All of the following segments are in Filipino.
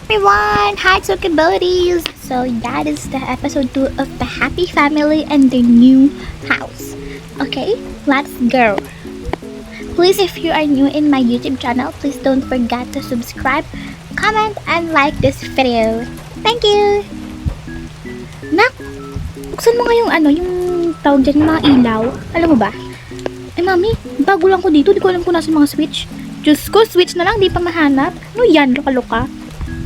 Everyone, hi Talkabilities! So that is the episode 2 of the happy family and their new house. Okay, let's go. Please, if you are new in my YouTube channel, please don't forget to subscribe, comment, and like this video. Thank you! Nak, buksan mo nga yung tawag dyan, yung mga ilaw. Alam mo ba? Mami, bago lang ko dito, di ko alam kung nasa mga switch. Diyos ko, switch na lang, di pa mahanap. Ano yan, luka-luka?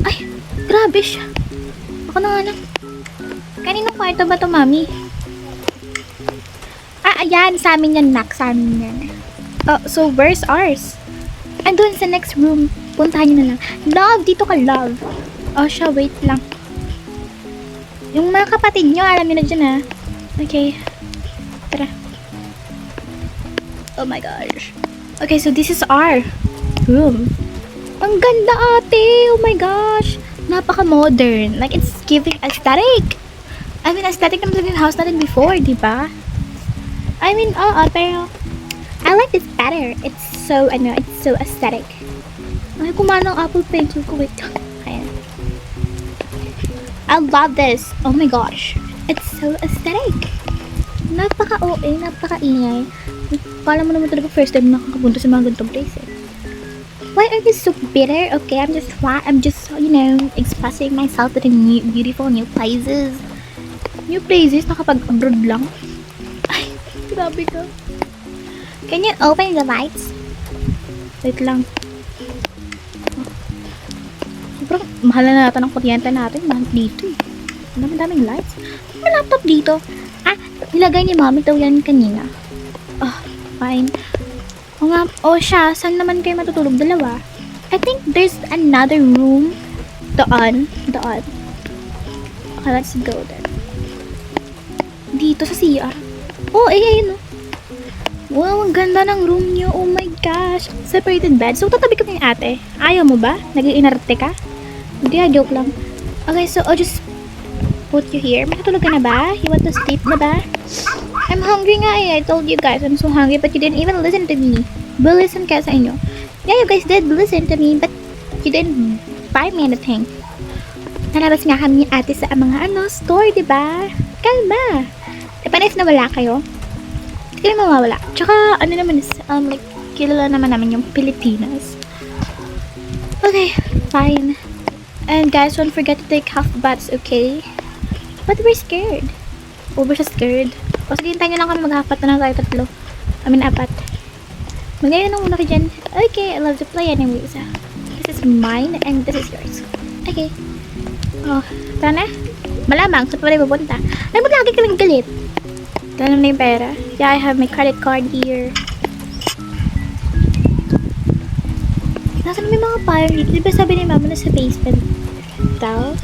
Ay, grabe siya. Ako na nga lang. Kaninong kwarto ba to, mami? Ayan, sa amin yan, nak. Sa amin yan. Oh, so where's ours? Andun sa next room. Puntahan nyo na lang. Love, dito ka, love. Oh, siya, wait lang. Yung mga kapatid nyo, alam nyo na dyan, ha? Okay. Tara. Oh my gosh. Okay, so this is our room. Ang ganda, ate! Oh my gosh! Napaka-modern. Like, it's giving aesthetic. I mean, aesthetic naman yung house natin before, di ba? I mean, pero I like this better. It's so aesthetic. Ay, kumana ng Apple Pencil ko. Wait. Ayan. I love this. Oh my gosh. It's so aesthetic. Napaka-OA, napaka-ingay. Kala mo naman talaga first time nakakapunta sa mga ganitong place eh. Why are you so bitter? Okay, I'm just, expressing myself to the beautiful new places. New places? Nakapag-abroad lang? Ay, grabe ka. Can you open the lights? Wait lang. Sobrang mahal na natin ang kuryente natin. Mahal dito eh. Ang daming lights. May laptop dito. Nilagay ni mami daw yan kanina. Oh, fine. Siya, saan naman kayo matutulog? Dalawa. I think there's another room. Doon. Okay, let's go there. Dito sa CR. Oh, ayun. Wow, ang ganda ng room niyo. Oh my gosh. Separated bed. So, tatabi ka ng ate. Ayaw mo ba? Nag-iinarte ka? Hindi, joke lang. Okay, so I'll just put you here. Matutulog ka na ba? You want to sleep na ba? I'm hungry nga eh. I told you guys I'm so hungry but you didn't even listen to me. Listen kaya sa inyo. Yeah, you guys did listen to me but you didn't buy me anything. Nalabas nga kami ni ate sa mga store, diba? Kalma. Panis na wala kayo? Hindi kayo mawawala. Tsaka, naman is, kilala naman namin yung Pilipinas. Okay, fine. And guys, don't forget to take half baths, okay? But we're scared. We're so scared. O sige, hintayin nyo lang kami mag-apat na tayo tatlo. Apat. Magaya na muna kayo dyan. Okay, I love to play anyways. This is mine and this is yours. Okay. Oh, tara na. Malamang, saan pa rin pupunta? Ay, ba't lagi ka lang galit? Tara na yung pera. Yeah, I have my credit card here. Nasaan may mga payong dito? Diba sabi ni mama na sa basement daw?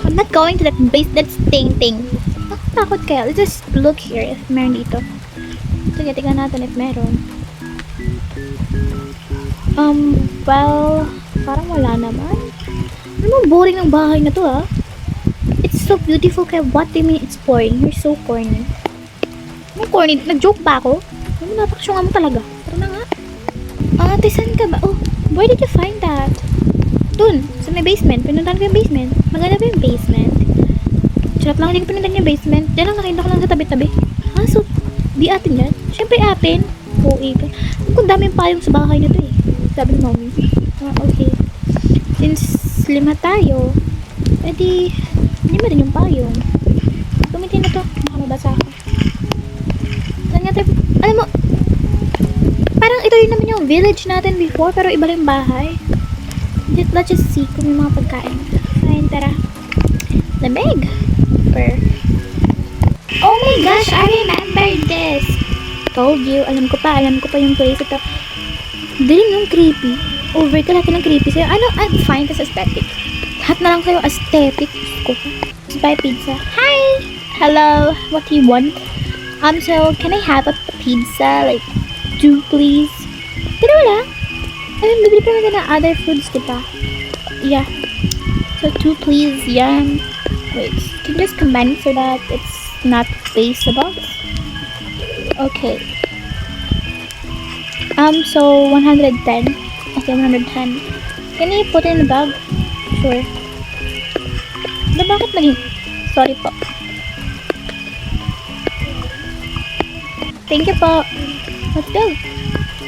I'm not going to that thing. Takot kaya. Let's just look here if meron dito. Sige, tingnan natin if meron. Well, parang wala naman. Ano boring ng bahay na to It's so beautiful kaya what do you mean it's boring? You're so corny. Anong corny? Nag-joke ba ako? Napakasyunga mo talaga. Tara na nga. Ate, saan ka ba? Oh, where did you find that? Dun, sa may basement. Pinuntahan ko yung basement. Maganda ba yung basement? Charot lang, hindi ko pinuntahan yung basement. Diyan lang, nakita ko lang sa tabi-tabi. So, di atin yan? Siyempre atin. Oo, ka. Kung daming payong sa bahay na to eh. Sabi ni mommy. Okay. Since 5 tayo, edi, hindi mo rin yung payong. Gamitin na to. Baka mabasa ako. Saan nga tayo? Alam mo, parang ito yun naman yung village natin before, pero iba lang yung bahay. Let's just see kung may mga pagkain. Ayun, tara. Lamig. Oh my gosh, I remember this. Told you, alam ko pa yung place ito. Dilim yung creepy. Over ka lahat ng creepy sa'yo. I'm fine kasi aesthetic. Lahat na lang kayo aesthetic. Just buy pizza. Hi! Hello, what do you want? So, can I have a pizza? Like, 2 please? Pero wala. Bibili pa naman na other foods, diba? Yeah. So, 2 please, yeah. Wait, can you just comment so that it's not face the box? Okay. So 110. Okay, 110. Can you put in the bag? sure. Bakit naging... Sorry po. Thank you po. Let's go.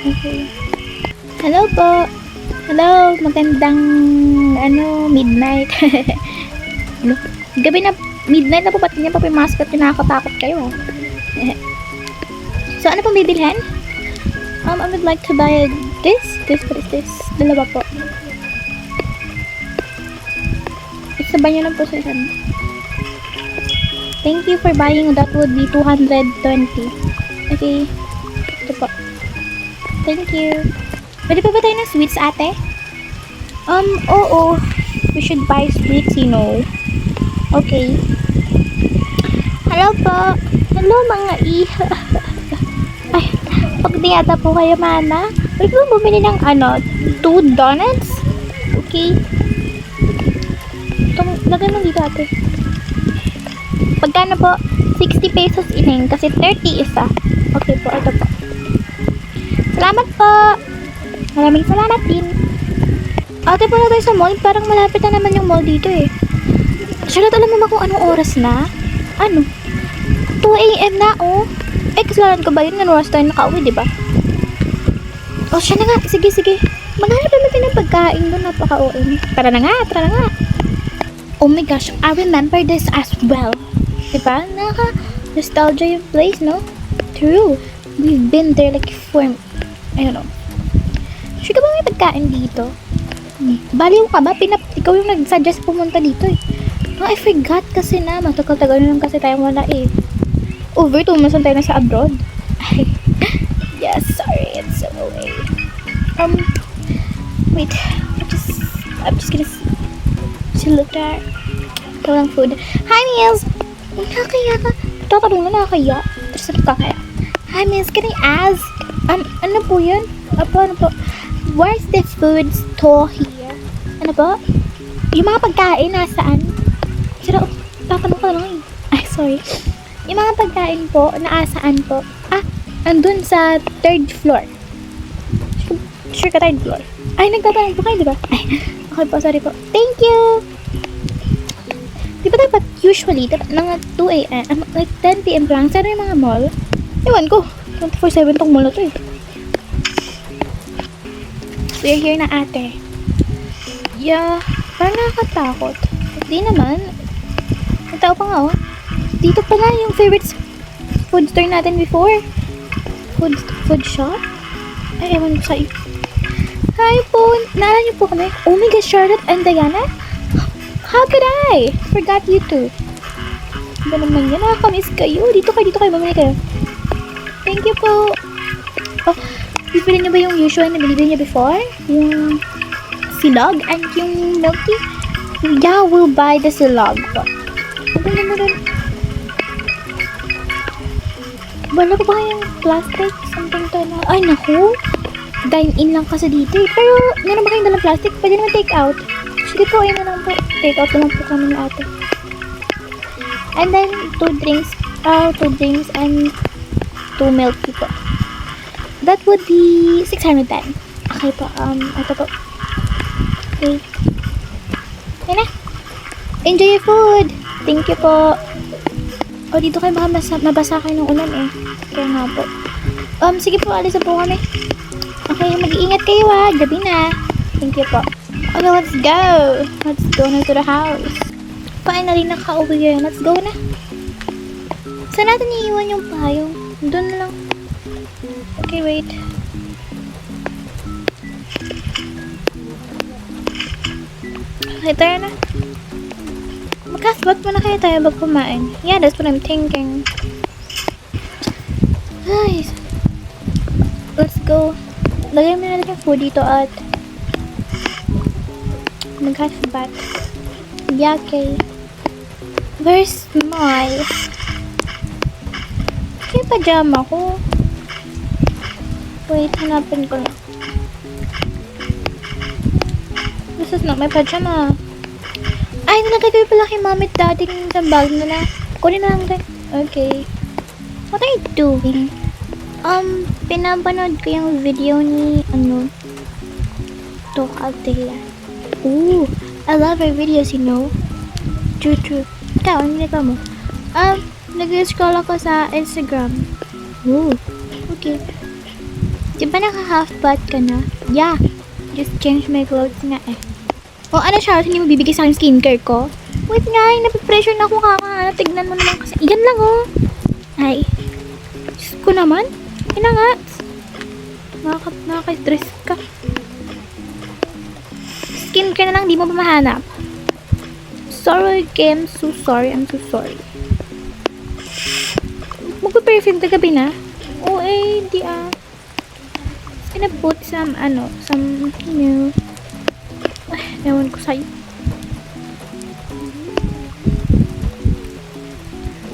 Okay. Hello po. Hello, magandang midnight. Ano? Gabi na, midnight na po, ba't ganyan pa po yung mask at pinakatakot kayo? So, ano pong bibilhan? I would like to buy this. What is this? Dalawa po. Isabay nyo lang po sa isang. Thank you for buying. That would be 220. Okay. Ito po. Thank you. Pwede pa ba tayo ng sweets, ate? Oo. We should buy sweets, you know. Okay. Hello po. Hello, mga iha. Ay, pag di yata po kayo, mana. Pwede po bumili ng 2 donuts? Okay. Lagay mo dito, ate. Pagkano po? 60 pesos ining kasi 30 isa. Okay po, ito po. Salamat po. Maraming salamat din. Ate, pala tayo sa mall. Parang malapit na naman yung mall dito eh. Charlotte, alam mo ba kung anong oras na? 2 a.m. na, oh. Kasalanan ko ba yun? Nga oras tayo nakauwi, diba? Oh, siya na nga. Sige. Maghanap naman tayo ng pagkain doon. Napaka-OA. Tara na nga. Oh my gosh, I remember this as well. Diba? Naka-nostalgia yung place, no? True. We've been there like for, I don't know. Sure ka ba may pagkain dito? Baliw ka ba? Ikaw yung nag-suggest pumunta dito eh. I forgot kasi na. Matagal-tagal na lang kasi tayo wala eh. Over 2 months tayo na sa abroad. Yes, sorry. It's so away. Wait. I'm just gonna look at ito lang food. Hi, Meals! Nakakaya ka. Tatanong na nakakaya. Tapos nakakaya. Hi, Meals. Can I ask? Ano po yun? Ano po? Where's the food store here? Ano po? Yung mga pagkain nasaan? Sira, tatanong ka lang eh. Ay, sorry. Yung mga pagkain po, naasaan po? Andun sa 3rd floor. Sure ka 3rd floor? Ay, nagtatanong po kayo, diba? Ay, okay po, sorry po. Thank you! Di ba dapat usually, ng 2 a.m., like 10 p.m. lang, sana yung mga mall? Iwan ko, 24/7 tong mall na to eh. We're here na, ate. Yeah, parang nakakatakot. Di naman. Ang tao pa nga, oh. Dito pala yung favorite food store natin before. Food shop? Ay, ewan ko sa'yo. Hi po! Naalala niyo po kami? Oh my gosh, Charlotte and Diana? How could I? Forgot you two. Ba naman yan? Nakakamiss kayo. Dito kayo. Mamili kayo. Thank you po. Oh, bibili niyo ba yung usual na binibili niyo before? Yung silog and yung milk tea? Yeah, we'll buy the silog po. Ano na rin? Wala pa ba yung plastic? Something to na... Ay, naku! Dine-in lang kasi dito eh. Pero, meron ba kayong dalang plastic? Pwede naman take out. Sige po, ayun na lang po. Take out na lang po kami ni ate. And then, 2 drinks and 2 milk tea po. That would be 610. Okay po, ito po. Okay. Ayun na. Enjoy your food! Thank you po. O, dito kayo baka mabasa kayo ng ulan eh. Kaya nga po. Sige po, alis na po kami. Okay, mag-iingat kayo ah. Gabi na. Thank you po. Okay, let's go. Let's go na to the house. Finally, nakauwi yun. Let's go na. Saan natin iiwan yung payong? Doon na lang. Okay, wait. Okay, tayo na. Magkasbot muna kayo tayo bag kumain. Yeah, that's what I'm thinking. Nice. Let's go. Lagay mo na natin yung food dito at magkasbat. Yake. Where's my... Yung pajama ko. Wait, hanapin ko na. This is not my pajama. Ay, nilagay ko pala kay mami at daddy sa bag nila. Kunin na lang din. Okay. What are you doing? Pinapanood ko yung video ni, to Althea. Ooh, I love her videos, you know. True, true. Ikaw, ano ginagawa mo? Nag-scroll ako sa Instagram. Oh, okay. Di ba naka-half butt ka na? Yeah. Just change my clothes nga eh. O ano Charles, hindi mo bibigay sa akin skincare ko? Wait nga, napipressure na akong kakahanap. Tignan mo naman kasi. Yan lang oh. Ay. Diyos ko naman. Ina nga. Nakaka-stress ka. Skincare na lang, di mo pa mahanap. Sorry, Kim. So sorry. I'm so sorry. Magpa-perfume ka gabi na? Oo di gonna put some, ewan ko sa'yo.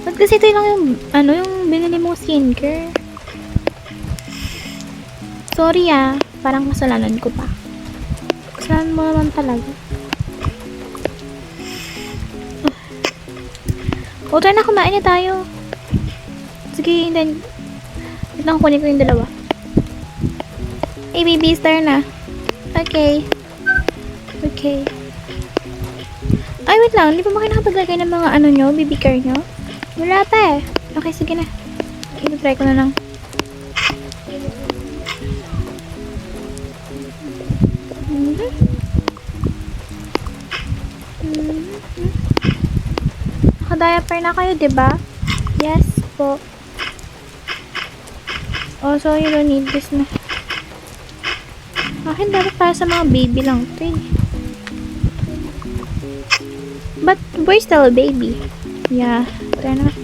Ba't kasi ito lang yung binili mong skincare? Sorry parang kasalanan ko pa. Kasalanan mo naman talaga. O, try na kumain na tayo. Sige, then, ito lang kunin ko yung dalawa. Hey, baby, star na. Okay. Okay. Ay, wait lang. Hindi pa ba kayo nakapaglagay ng mga nyo, baby car nyo? Wala pa eh. Okay, sige na. Ito-try ko na lang. Naka-diaper na kayo, diba? Yes po. Oh, so you don't need this na. Akin dapat para sa mga baby lang ito eh. But we're still a baby. Yeah. Kaya na.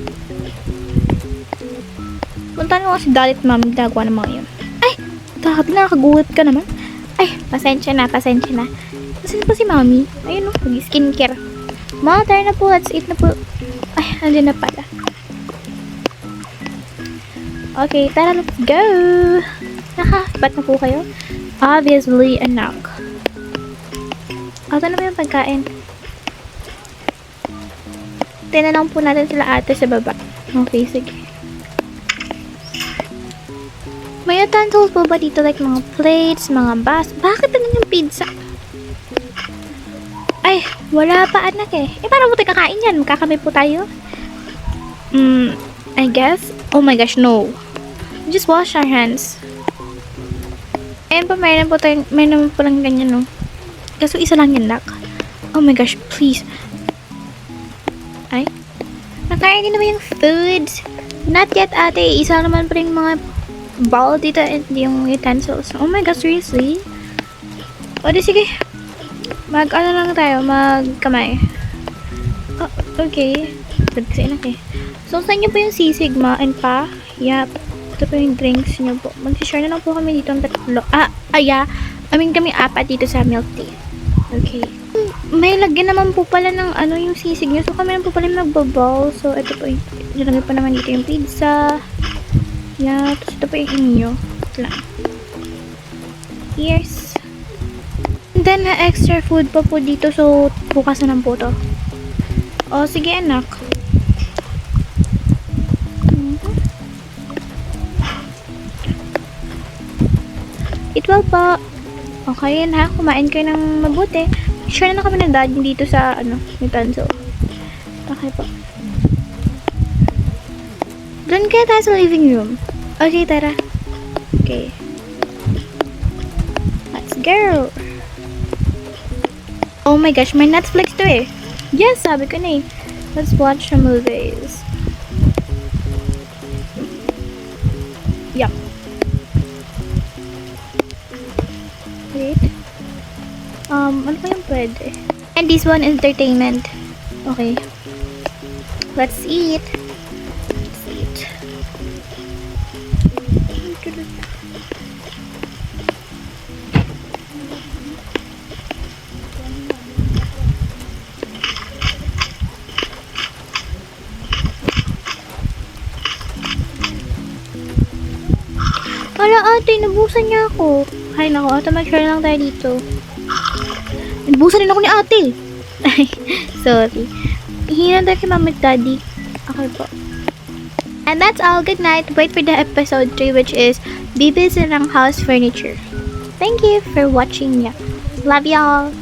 Punta nyo kasi dalit mami. Ginagawa ng mga yun. Ay! Dati nakakagulat ka naman. Ay! Pasensya na. Pasensya pa si mami. Ayun o. Skincare. Ma, tara na po. Let's eat na po. Ay, andun na pala. Okay, tara. Let's go! Ba't na po kayo? Obviously, anak. Ito na ba yung pagkain? Tinanong po natin sila ate sa baba. Okay, sige. May utensils po ba dito? Like mga plates, mga bas? Bakit ganun yung pizza? Ay, wala pa anak eh. Paano po tayo kakain yan? Magkakamay po tayo? I guess? Oh my gosh, no. Just wash our hands. Ayan po, mayroon po lang ganyan, no? Kaso isa lang yan, nak. Oh my gosh, please. Ay? Nakain din naman yung foods. Not yet, ate. Isa naman pa rin mga bowl dito and yung utensils. Oh my gosh, seriously? O, di sige. Lang tayo, magkamay. Oh, okay. Sabi kasi inak eh. So, saan nyo po yung sisig, ma and pa? Yup. Ito po yung drinks nyo po. Mag-share na lang po kami dito ang tatlo. Kami apat dito sa milk tea. Okay. May lagyan naman po pala ng yung sisig nyo. So, kami naman po pala magbabaw. So, ito po yung, nilagay po naman dito yung pizza. Yeah. Tapos ito po yung inyo. Ito lang. Here's. And then, extra food pa po dito. So, bukas na lang po to. O, sige anak. Well po. Okay yan ha. Kumain kayo ng mabuti. Share na kami ng dad dito sa utensil. Okay po. Doon kaya tayo sa living room. Okay, tara. Okay. Let's go. Oh my gosh, may Netflix to eh. Yes, sabi ko na eh. Let's watch some movies. Yup. Wait. Ano pa yung pwede? And this one, entertainment. Okay. Let's eat. Let's eat. Wala ate, nabusan niya ako. Ay nako, ate mag-share lang tayo dito. Nabusan din ako ni ate. Ay, sorry. Hihinan tayo kay mama at daddy. Okay po. And that's all. Good night. Wait for the episode 3 which is Bibi's Silang House Furniture. Thank you for watching. Love y'all.